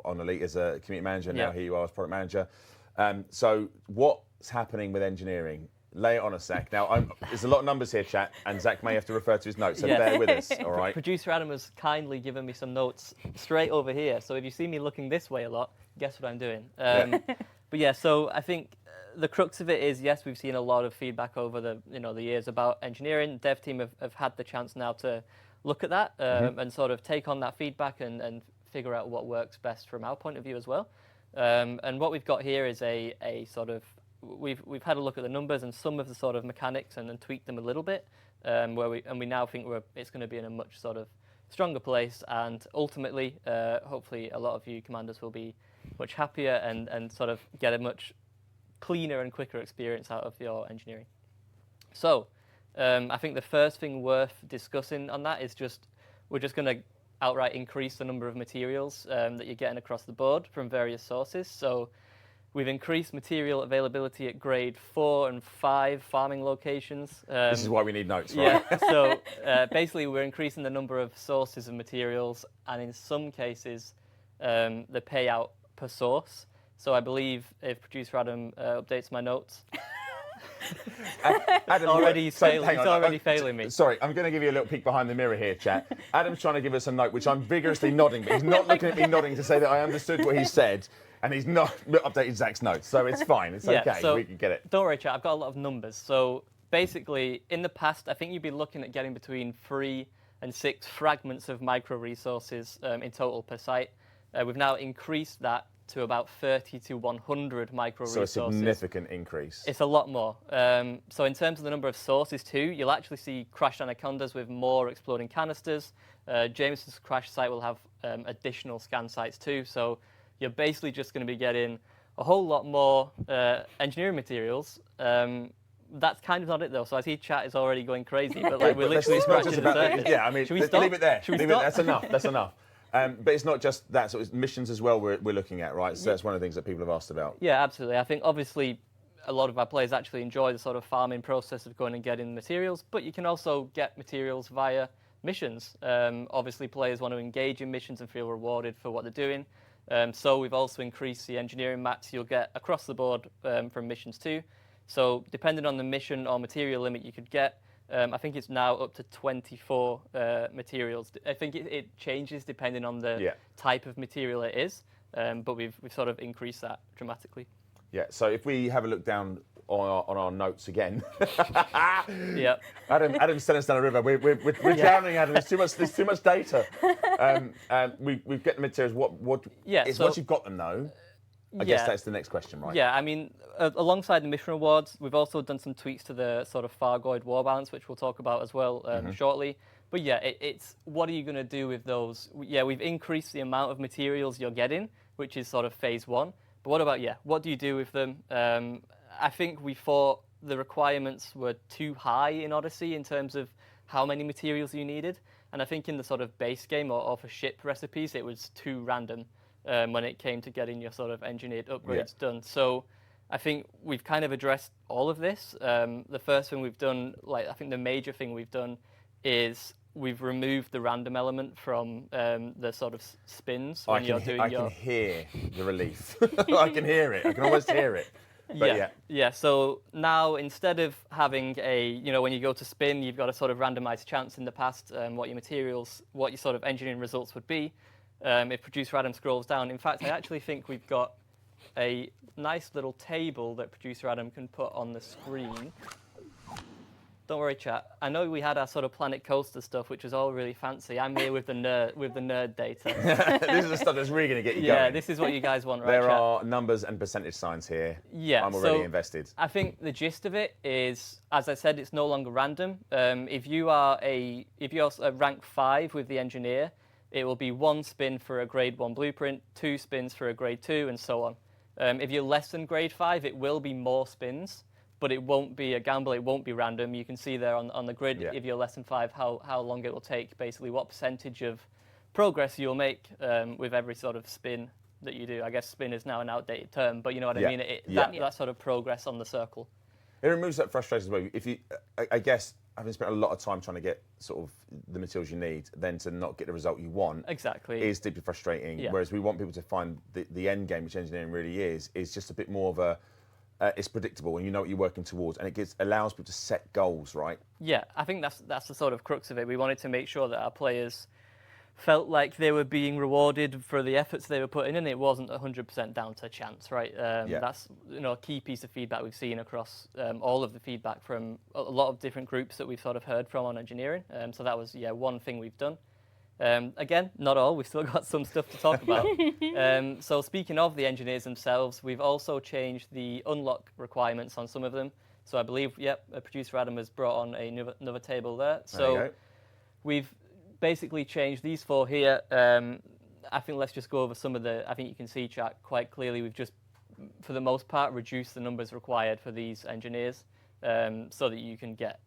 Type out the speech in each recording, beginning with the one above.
on Elite as a community manager. Now here you are as product manager. So what's happening with engineering? Lay it on us, Zach. Now, there's a lot of numbers here, chat, and Zach may have to refer to his notes, so bear with us, all right? Producer Adam has kindly given me some notes straight over here, so if you see me looking this way a lot, guess what I'm doing. But yeah, so I think the crux of it is, yes, we've seen a lot of feedback over the years about engineering. Dev team have had the chance now to look at that and sort of take on that feedback and figure out what works best from our point of view as well. And what we've got here is a sort of, we've had a look at the numbers and some of the sort of mechanics and then tweaked them a little bit, where we now think it's going to be in a much sort of stronger place, and ultimately, hopefully, a lot of you commanders will be much happier and sort of get a much cleaner and quicker experience out of your engineering. So, I think the first thing worth discussing on that is we're just going to outright increase the number of materials that you're getting across the board from various sources. So we've increased material availability at grade 4 and 5 farming locations. This is why we need notes, right? Yeah, so basically we're increasing the number of sources of materials, and in some cases the payout per source. So I believe, if producer Adam updates my notes, Adam, it's already failing me. Sorry, I'm going to give you a little peek behind the mirror here, chat. Adam's trying to give us a note, which I'm vigorously nodding, but he's not looking at me nodding to say that I understood what he said, and he's not updated Zach's notes, so it's fine. It's okay. So we can get it. Don't worry, chat. I've got a lot of numbers. So basically, in the past, I think you'd be looking at getting between 3 and 6 fragments of micro resources in total per site. We've now increased that to about 30 to 100 micro resources. So a significant increase. It's a lot more. So in terms of the number of sources too, you'll actually see crashed anacondas with more exploding canisters. Jameson's crash site will have additional scan sites too. So you're basically just going to be getting a whole lot more engineering materials. That's kind of not it though. So I see chat is already going crazy, but like we're literally scratching the surface. Yeah, I mean, should we stop? Leave it there. Should we stop? That's enough. That's enough. But it's not just that, so it's missions as well we're looking at, right? So that's one of the things that people have asked about. Yeah, absolutely. I think obviously a lot of our players actually enjoy the sort of farming process of going and getting materials, but you can also get materials via missions. Obviously players want to engage in missions and feel rewarded for what they're doing. So we've also increased the engineering mats you'll get across the board from missions too. So depending on the mission or material limit you could get, I think it's now up to 24 materials. I think it changes depending on the type of material it is, but we've sort of increased that dramatically. Yeah, so if we have a look down on our notes again. Yeah. Adam's sent us down a river. We're drowning, Adam. There's too much data. We've got the materials. Once you've got them though, I guess that's the next question, right? Yeah, I mean, alongside the mission rewards, we've also done some tweaks to the sort of Fargoid war balance, which we'll talk about as well shortly. But yeah, it's what are you going to do with those? Yeah, we've increased the amount of materials you're getting, which is sort of phase 1. But what about, what do you do with them? I think we thought the requirements were too high in Odyssey in terms of how many materials you needed. And I think in the sort of base game or for ship recipes, it was too random. When it came to getting your sort of engineered upgrades done. So I think we've kind of addressed all of this. The first thing we've done, I think the major thing we've done is we've removed the random element from the sort of spins when you're doing I can hear the relief. I can hear it. I can almost hear it. But yeah. So now instead of having when you go to spin, you've got a sort of randomized chance in the past what your sort of engineering results would be. If producer Adam scrolls down, in fact, I actually think we've got a nice little table that producer Adam can put on the screen. Don't worry, chat. I know we had our sort of Planet Coaster stuff, which was all really fancy. I'm here with the nerd data. This is the stuff that's really going to get you going. Yeah, this is what you guys want, right? There are numbers and percentage signs here. Yeah, I'm already invested. I think the gist of it is, as I said, it's no longer random. If you're rank 5 with the engineer, it will be 1 spin for a grade 1 blueprint, 2 spins for a grade 2, and so on. If you're less than grade 5, it will be more spins, but it won't be a gamble, it won't be random. You can see there on the grid, if you're less than 5, how long it will take, basically what percentage of progress you'll make with every sort of spin that you do. I guess spin is now an outdated term, but you know what I mean? That sort of progress on the circle. It removes that frustration as well. I guess having spent a lot of time trying to get sort of the materials you need, then to not get the result you want, is deeply frustrating. Yeah. Whereas we want people to find the end game, which engineering really is just a bit more of a. It's predictable, and you know what you're working towards, and it allows people to set goals, right? Yeah, I think that's the sort of crux of it. We wanted to make sure that our players felt like they were being rewarded for the efforts they were putting in. It wasn't 100% down to chance, right? That's a key piece of feedback we've seen across all of the feedback from a lot of different groups that we've sort of heard from on engineering. So that was one thing we've done. Again, not all. We've still got some stuff to talk about. So speaking of the engineers themselves, we've also changed the unlock requirements on some of them. So I believe, producer Adam has brought on another table there. So we've basically changed these 4 here. I think let's just go over some of I think you can see, chat, quite clearly. We've just, for the most part, reduced the numbers required for these engineers so that you can get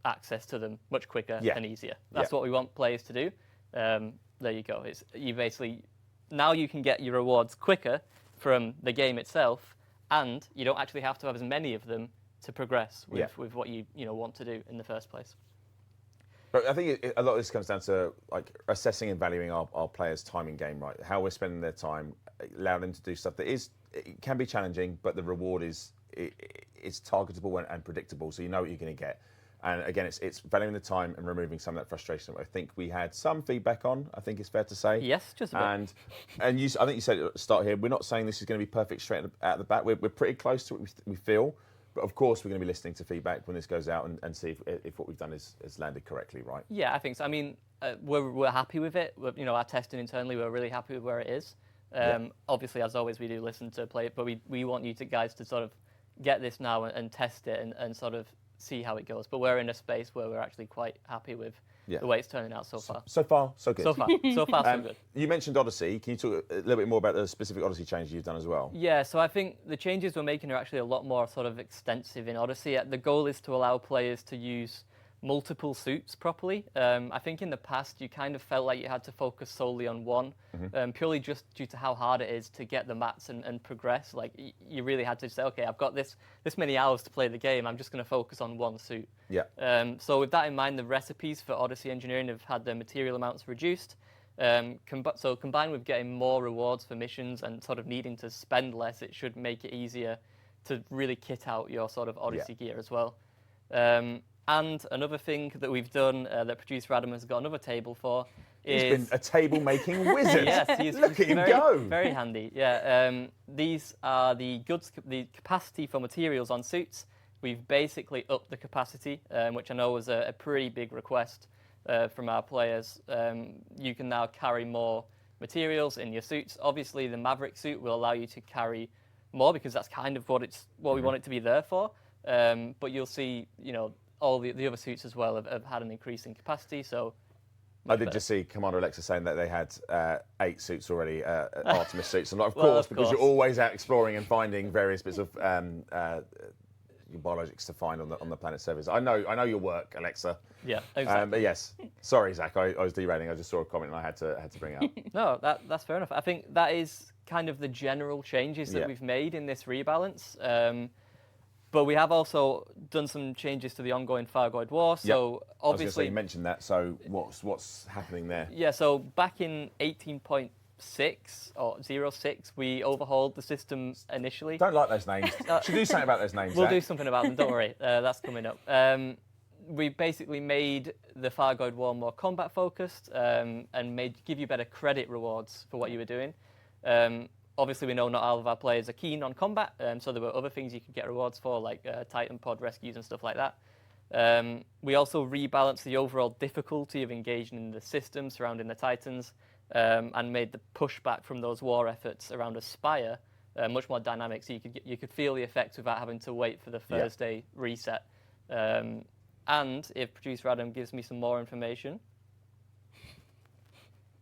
access to them much quicker and easier. That's what we want players to do. There you go. You basically, now you can get your rewards quicker from the game itself, and you don't actually have to have as many of them to progress with what you want to do in the first place. But I think a lot of this comes down to like assessing and valuing our players' time in game, right? How we're spending their time, allow them to do stuff that it can be challenging, but the reward is targetable and predictable, so you know what you're going to get. And again, it's valuing the time and removing some of that frustration that I think we had some feedback on, I think it's fair to say. Yes, just a bit. And I think you said at the start here, we're not saying this is going to be perfect straight out the bat. We're pretty close to what we feel. But of course, we're going to be listening to feedback when this goes out and see if what we've done has landed correctly, right? Yeah, I think so. I mean, we're happy with it. Our testing internally, we're really happy with where it is. Obviously, as always, we do listen to play it, but we want you guys to sort of get this now and test it and sort of see how it goes. But we're in a space where we're actually quite happy with the way it's turning out so far. So far, so good. So far, so good. You mentioned Odyssey. Can you talk a little bit more about the specific Odyssey changes you've done as well? Yeah, so I think the changes we're making are actually a lot more sort of extensive in Odyssey. The goal is to allow players to use multiple suits properly. I think in the past you kind of felt like you had to focus solely on one, purely just due to how hard it is to get the mats and progress. Like you really had to say, okay, I've got this many hours to play the game, I'm just going to focus on one suit. Yeah. So with that in mind, the recipes for Odyssey Engineering have had their material amounts reduced. So combined with getting more rewards for missions and sort of needing to spend less, it should make it easier to really kit out your sort of Odyssey gear as well. And another thing that we've done that producer Adam has got another table for is... He's been a table-making wizard. Yes, Look at him go. Very handy. Yeah, these are the capacity for materials on suits. We've basically upped the capacity, which I know was a pretty big request from our players. You can now carry more materials in your suits. Obviously, the Maverick suit will allow you to carry more because that's kind of what we want it to be there for. But you'll see, all the other suits as well have had an increase in capacity, so... I did just see Commander Alexa saying that they had 8 suits already, Artemis suits. And of course, because you're always out exploring and finding various bits of biologics to find on the planet surface. I know your work, Alexa. Yeah, exactly. But yes, sorry, Zach, I was derailing. I just saw a comment and I had to bring it up. No, that's fair enough. I think that is kind of the general changes that we've made in this rebalance. But we have also done some changes to the ongoing Fargoid War. So obviously, I was going to say, you mentioned that. So what's happening there? Yeah. So back in 18.6 or 06, we overhauled the system initially. Don't like those names. Should do something about those names. We'll do something about them. Don't worry. That's coming up. We basically made the Fargoid War more combat focused and give you better credit rewards for what you were doing. Obviously, we know not all of our players are keen on combat, so there were other things you could get rewards for, like Titan pod rescues and stuff like that. We also rebalanced the overall difficulty of engaging in the system surrounding the Titans and made the pushback from those war efforts around Aspire much more dynamic, so you could feel the effects without having to wait for the Thursday reset. And if producer Adam gives me some more information...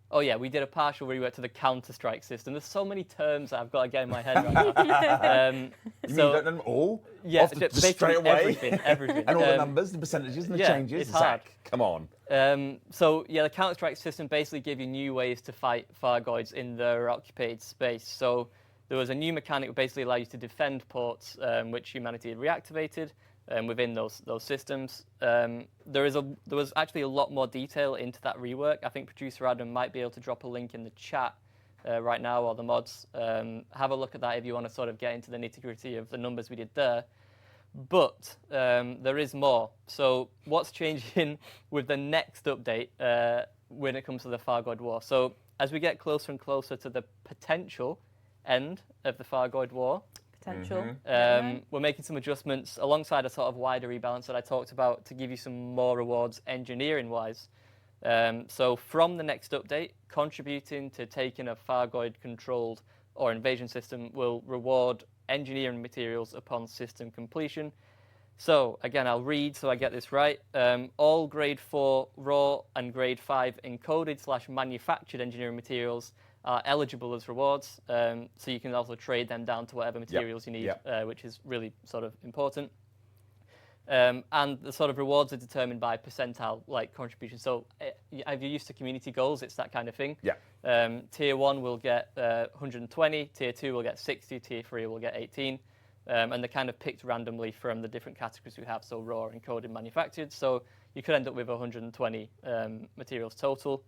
Oh yeah, we did a partial rework to the Counter-Strike system. There's so many terms that I've got to get in my head right now. You mean you don't know them all? Yeah, just straight away? Everything. And all the numbers, the percentages, and the changes? It's hard. Zach, come on. The Counter-Strike system basically gave you new ways to fight Fargoids in their occupied space. So there was a new mechanic that basically allowed you to defend ports, which humanity had reactivated. within those systems. There was actually a lot more detail into that rework. I think producer Adam might be able to drop a link in the chat right now, or the mods. Have a look at that if you want to sort of get into the nitty-gritty of the numbers we did there. But there is more. So what's changing with the next update when it comes to the Thargoid War? So as we get closer and closer to the potential end of the Thargoid War, we're making some adjustments alongside a sort of wider rebalance that I talked about to give you some more rewards engineering-wise. So from the next update, contributing to taking a Thargoid-controlled or invasion system will reward engineering materials upon system completion. So again, I'll read so I get this right. All grade 4 raw and grade 5 encoded/manufactured engineering materials are eligible as rewards. So you can also trade them down to whatever materials you need, which is really sort of important. And the sort of rewards are determined by percentile like contribution. So if you're used to community goals, it's that kind of thing. Tier 1 will get 120, Tier 2 will get 60, Tier 3 will get 18. And they're kind of picked randomly from the different categories we have, so raw, encoded, manufactured. So you could end up with 120 materials total.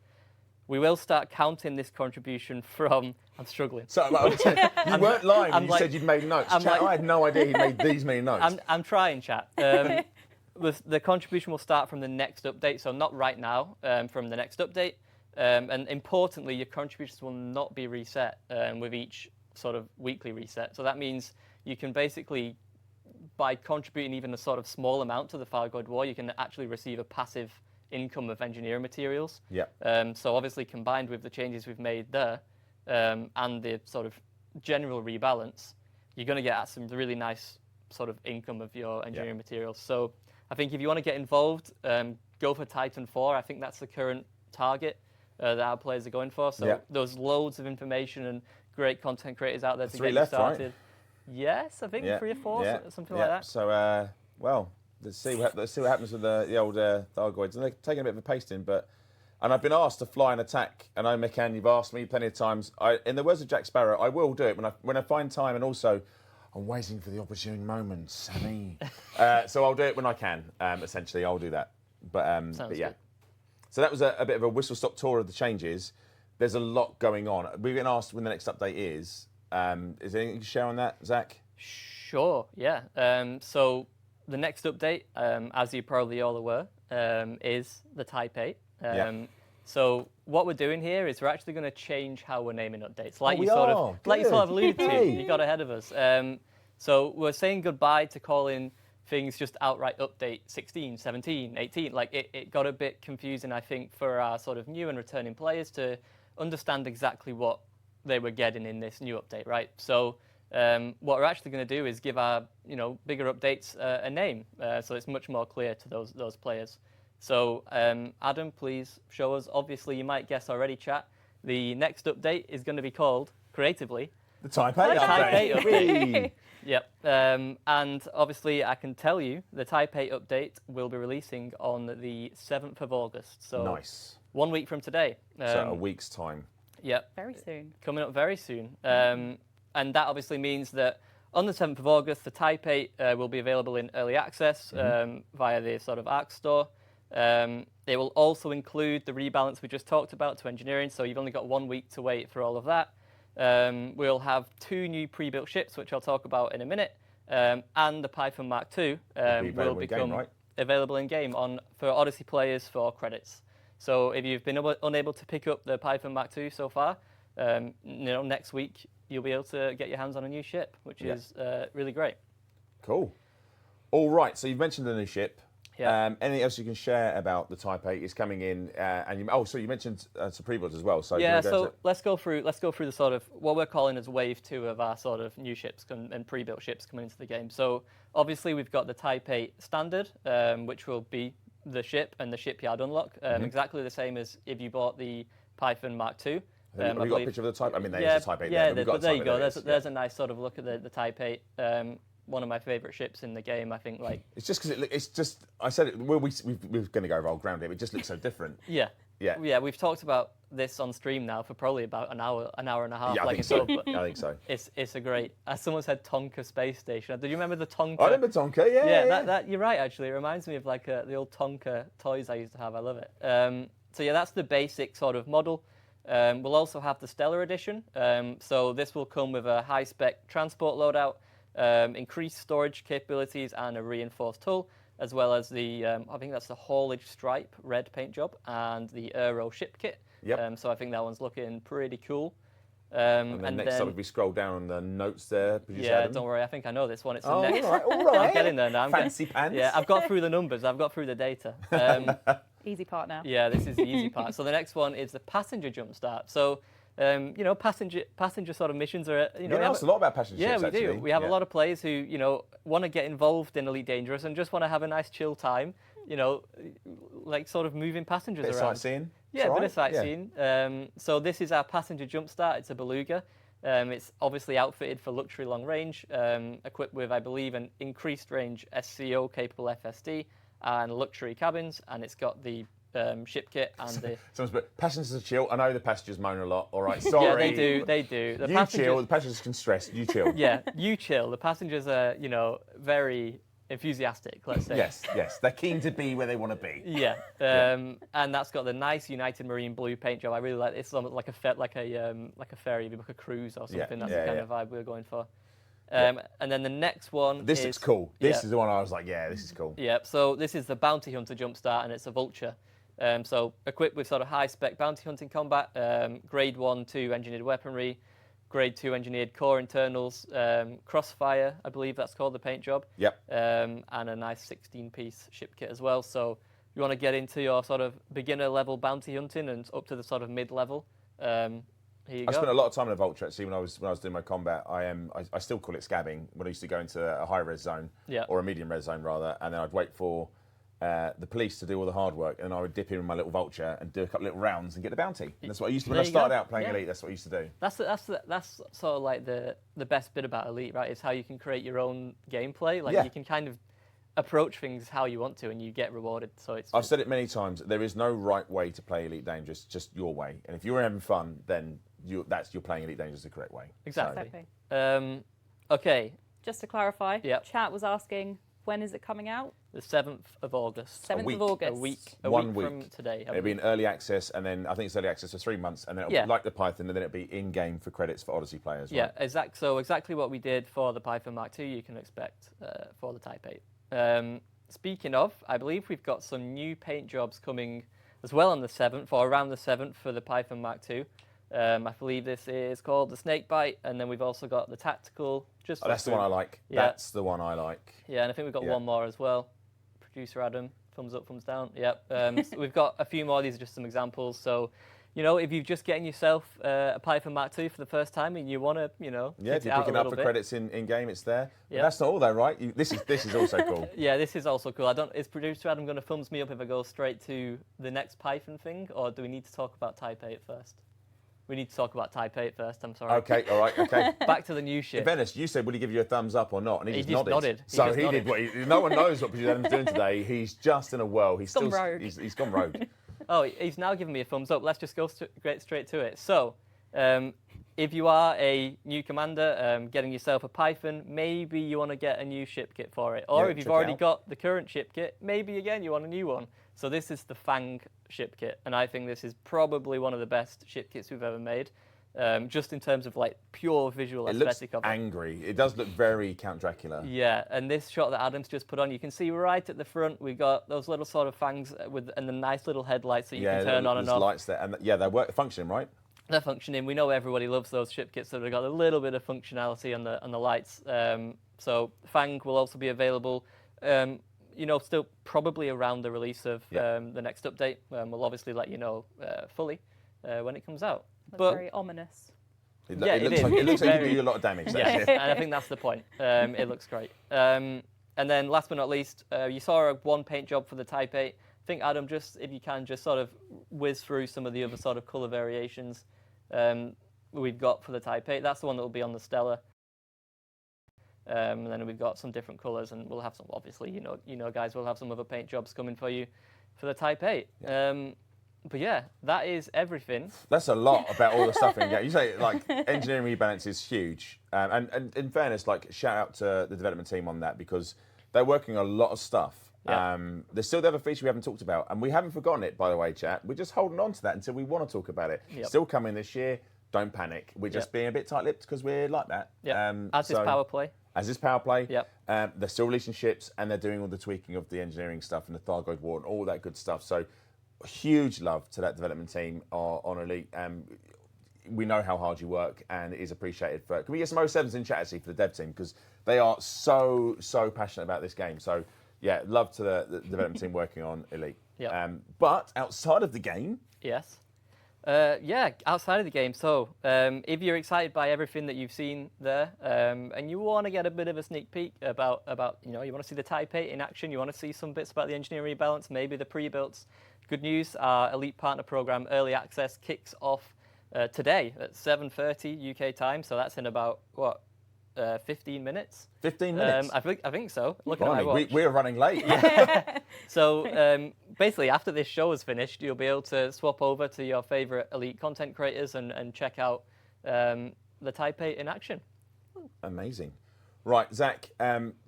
We will start counting this contribution from... I'm struggling. So you weren't lying when you said you'd made notes. Chat, I had no idea he'd made these many notes. I'm trying, chat. The contribution will start from the next update, so not right now, from the next update. And importantly, your contributions will not be reset with each sort of weekly reset. So that means you can basically, by contributing even a sort of small amount to the Thargoid War, you can actually receive a passive income of engineering materials. So obviously combined with the changes we've made there and the sort of general rebalance, you're going to get some really nice sort of income of your engineering materials. So I think if you want to get involved, go for Titan 4. I think that's the current target that our players are going for. So there's loads of information and great content creators out there to get you started. Right? Yes, I think 3 or 4, something like that. So, well, let's see what happens with the old Thargoids. And they're taking a bit of a pasting, and I've been asked to fly an attack. And I know, Mekan, you've asked me plenty of times. In the words of Jack Sparrow, I will do it when I find time, and also I'm waiting for the opportune moment, Sammy. So I'll do it when I can. Essentially, I'll do that. But yeah. Good. So that was a bit of a whistle-stop tour of the changes. There's a lot going on. We've been asked when the next update is. Is there anything you can share on that, Zach? Sure, yeah. So the next update, as you're probably all aware, is the Type 8. So what we're doing here is we're actually going to change how we're naming updates, like you sort of alluded to. You got ahead of us. So we're saying goodbye to calling things just outright update 16, 17, 18. Like it got a bit confusing, I think, for our sort of new and returning players to understand exactly what they were getting in this new update, right? So what we're actually going to do is give our bigger updates a name, so it's much more clear to those players. So Adam, please show us. Obviously, you might guess already, chat. The next update is going to be called, creatively, the Type 8 update. Yep. And obviously, I can tell you the Type 8 update will be releasing on the 7th of August. So nice. 1 week from today. So a week's time. Yep. Very soon. Coming up very soon. And that obviously means that on the 7th of August, the Type 8 will be available in early access via the sort of ARC store. It will also include the rebalance we just talked about to engineering, so you've only got 1 week to wait for all of that. We'll have 2 new pre-built ships, which I'll talk about in a minute, and the Python Mark II will become available in-game for Odyssey players for credits. So if you've been unable to pick up the Python Mark II so far, next week you'll be able to get your hands on a new ship, which is really great. Cool. All right, so you've mentioned the new ship. Yeah. Anything else you can share about the Type 8 is coming in? So you mentioned some pre-builds as well. So let's go through the sort of what we're calling as wave 2 of our sort of new ships and pre-built ships coming into the game. So obviously we've got the Type 8 standard, which will be the ship and the shipyard unlock, exactly the same as if you bought the Python Mark II. Have you got a picture of the Type? I mean, there's the Type 8 there. But there you go. There's a nice sort of look at the Type 8. One of my favourite ships in the game, I think. Like it's just because I said it. We're going to go over old ground here. It just looks so different. Yeah. yeah, we've talked about this on stream now for probably about an hour and a half. Yeah, I think so. but I think so. It's a great. As someone said, Tonka space station. Do you remember the Tonka? I remember Tonka. Yeah. That you're right. Actually, it reminds me of like the old Tonka toys I used to have. I love it. So yeah, that's the basic sort of model. We'll also have the Stellar Edition. So this will come with a high-spec transport loadout, increased storage capabilities, and a reinforced hull, as well as the, I think that's the haulage stripe red paint job, and the Aero ship kit. Yep. So I think that one's looking pretty cool. And then next up, if we scroll down on the notes there, producer Adam. Don't worry, I think I know this one. It's the all next. right, all right. I'm getting there now. Fancy pants. Yeah, I've got through the numbers. I've got through the data. Easy part now. Yeah, this is the easy part. So the next one is the passenger jump start. So, passenger sort of missions are, We asked a lot about passenger ships, we actually. do. We have a lot of players who, want to get involved in Elite Dangerous and just want to have a nice chill time, like sort of moving passengers bit around. Of sightseeing. Yeah, a bit of sightseeing. Yeah. So this is our passenger jump start. It's a Beluga. It's obviously outfitted for luxury long range, equipped with, I believe, an increased range SCO capable FSD and luxury cabins, and it's got the ship kit and the... Someone's put, passengers are chill. I know the passengers moan a lot. All right, sorry. Yeah, they do. You chill, the passengers can stress. You chill. Yeah, you chill. The passengers are, very enthusiastic, let's say. Yes. They're keen to be where they want to be. Yeah, and that's got the nice United Marine blue paint job. I really like it. It's almost like a ferry, if you book a cruise or something. That's the kind of vibe we're going for. And then the next one This looks cool. This is the one I was like, yeah, this is cool. Yeah, so this is the Bounty Hunter Jumpstart, and it's a Vulture. So equipped with sort of high-spec bounty hunting combat, Grade 1, 2 engineered weaponry, Grade 2 engineered core internals, Crossfire, I believe that's called, the paint job. Yep. And a nice 16-piece ship kit as well. So if you want to get into your sort of beginner-level bounty hunting and up to the sort of mid-level, here you go. I spent a lot of time in a Vulture, actually, when I was doing my combat. I still call it scabbing, when I used to go into a high-res zone, or a medium-res zone, rather, and then I'd wait for the police to do all the hard work, and I would dip in with my little Vulture and do a couple of little rounds and get the bounty. And that's what I used to, when I started out playing Elite, that's what I used to do. That's sort of like the best bit about Elite, right? Is how you can create your own gameplay. Like you can kind of approach things how you want to, and you get rewarded. So I've said it many times. There is no right way to play Elite Dangerous, just your way. And if you're having fun, then you're playing Elite Dangerous the correct way. Exactly. Okay. Just to clarify, Yep. chat was asking, when is it coming out? The 7th of August. 7th of August. A One week from today. It'll be in early access, and then I think it's early access for 3 months, and then it'll be like the Python, and then it'll be in-game for credits for Odyssey players. Yeah, right? So exactly what we did for the Python Mark II, you can expect for the Type 8. Speaking of, I believe we've got some new paint jobs coming as well on the 7th, or around the 7th for the Python Mark II. I believe this is called the Snakebite, and then we've also got the Tactical. That's the one I like. Yeah. That's the one I like. Yeah, and I think we've got one more as well. Producer Adam, thumbs up, thumbs down. Yep. So we've got a few more. These are just some examples. So, if you're just getting yourself a Python Mark II for the first time and you want to, if you're picking up for credits in game, it's there. But that's not all, though, right? This is also cool. Yeah, this is also cool. Is Producer Adam going to thumbs me up if I go straight to the next Python thing, or do we need to talk about Type 8 first? We need to talk about Type 8 first, I'm sorry. Okay, all right, okay. Back to the new ship. In fairness, you said, will he give you a thumbs up or not? And he just nodded. So he did what no one knows what Producer Adam's doing today. He's just in a whirl. He's gone rogue. He's gone rogue. Oh, he's now giving me a thumbs up. Let's just go straight to it. So, if you are a new commander, getting yourself a Python, maybe you want to get a new ship kit for it. Or if you've already got the current ship kit, maybe again you want a new one. So this is the Fang ship kit, and I think this is probably one of the best ship kits we've ever made. Just in terms of like pure visual aesthetic of it. It looks angry. It does look very Count Dracula. Yeah, and this shot that Adam's just put on, you can see right at the front we've got those little sort of fangs and the nice little headlights that you can turn on and off. Lights there, and they're functioning, right? They're functioning. We know everybody loves those ship kits, so they've got a little bit of functionality on the lights. So Fang will also be available. Still probably around the release of the next update. We'll obviously let you know fully when it comes out. That's very ominous. It looks like you do you a lot of damage. Yeah, and I think that's the point. It looks great. And then last but not least, you saw one paint job for the Type 8. I think, Adam, if you can, just sort of whiz through some of the other sort of colour variations we've got for the Type 8. That's the one that will be on the Stellar. And then we've got some different colours, and we'll have some, obviously, guys, we'll have some other paint jobs coming for you for the Type 8. Yeah. But yeah, that is everything. That's a lot about all the stuff in game. You say like engineering rebalance is huge, and in fairness, like shout out to the development team on that because they're working on a lot of stuff. Yeah. There's still the other feature we haven't talked about, and we haven't forgotten it, by the way, chat. We're just holding on to that until we want to talk about it. Yep. Still coming this year. Don't panic. We're just Yep. being a bit tight-lipped because we're like that. Yeah. As is Power Play. As is Power Play. Yep. They're still releasing ships, and they're doing all the tweaking of the engineering stuff and the Thargoid War and all that good stuff. So huge love to that development team on Elite. We know how hard you work, and it is appreciated. Can we get some 07s in chat actually for the dev team because they are so passionate about this game. So yeah, love to the development team working on Elite. Yep. But outside of the game, Yes. Yeah, outside of the game. So, if you're excited by everything that you've seen there, and you want to get a bit of a sneak peek about you want to see the Type 8 in action, you want to see some bits about the engineering rebalance, maybe the pre-builts. Good news, our Elite Partner Program Early Access kicks off today at 7:30 UK time. So that's in about, 15 minutes? 15 minutes? I think so. Look at my watch. We're running late. So basically, after this show is finished, you'll be able to swap over to your favorite Elite content creators and check out the Type 8 in action. Amazing. Right, Zach,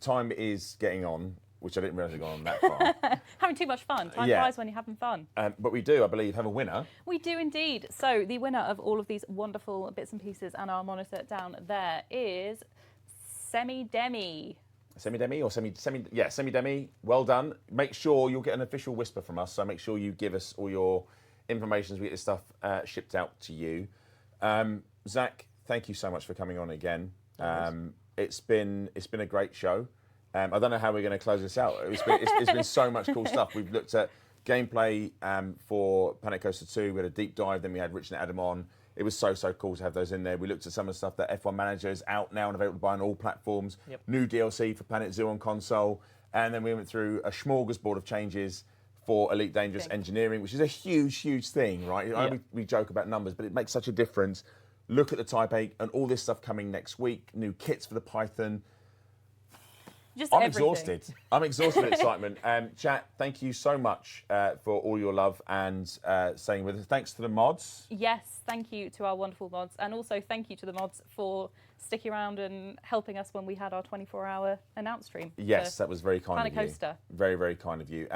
time is getting on, which I didn't realise had gone on that far. Having too much fun. Time Yeah. flies when you're having fun. But we do, I believe, have a winner. We do indeed. So the winner of all of these wonderful bits and pieces and our monitor down there is Semi-Demi. Semi-Demi or Semi-Demi. Well done. Make sure you'll get an official whisper from us, so make sure you give us all your information as we get this stuff shipped out to you. Zach, thank you so much for coming on again. It's been a great show. I don't know how we're going to close this out. It's been so much cool stuff. We've looked at gameplay for Planet Coaster 2. We had a deep dive. Then we had Rich and Adam on. It was so cool to have those in there. We looked at some of the stuff that F1 Manager is out now and available to buy on all platforms. Yep. New DLC for Planet Zoo on console. And then we went through a smorgasbord of changes for Elite Dangerous Engineering, which is a huge thing, right? I know we joke about numbers, but it makes such a difference. Look at the Type 8 and all this stuff coming next week. New kits for the Python. I'm exhausted. I'm exhausted with excitement. Chat, thank you so much for all your love and staying with us. Thanks to the mods. Yes, thank you to our wonderful mods. And also thank you to the mods for sticking around and helping us when we had our 24-hour announce stream. Yes, that was very kind of you. Planet Coaster. Very kind of you.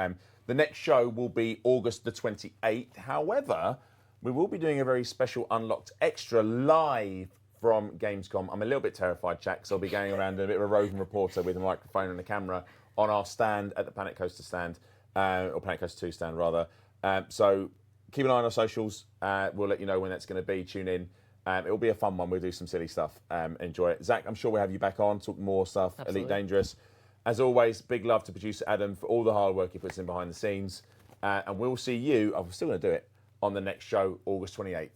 The next show will be August the 28th. However, we will be doing a very special Unlocked Extra live from Gamescom. I'm a little bit terrified, chat, because I'll be going around a bit of a roving reporter with a microphone and a camera on our stand at the Planet Coaster stand, or Planet Coaster 2 stand, rather. So keep an eye on our socials. We'll let you know when that's going to be. Tune in. It will be a fun one. We'll do some silly stuff. Enjoy it. Zach, I'm sure we'll have you back on, talk more stuff, Absolutely. Elite Dangerous. As always, big love to producer Adam for all the hard work he puts in behind the scenes. And we'll see you, I'm still going to do it, on the next show, August 28th.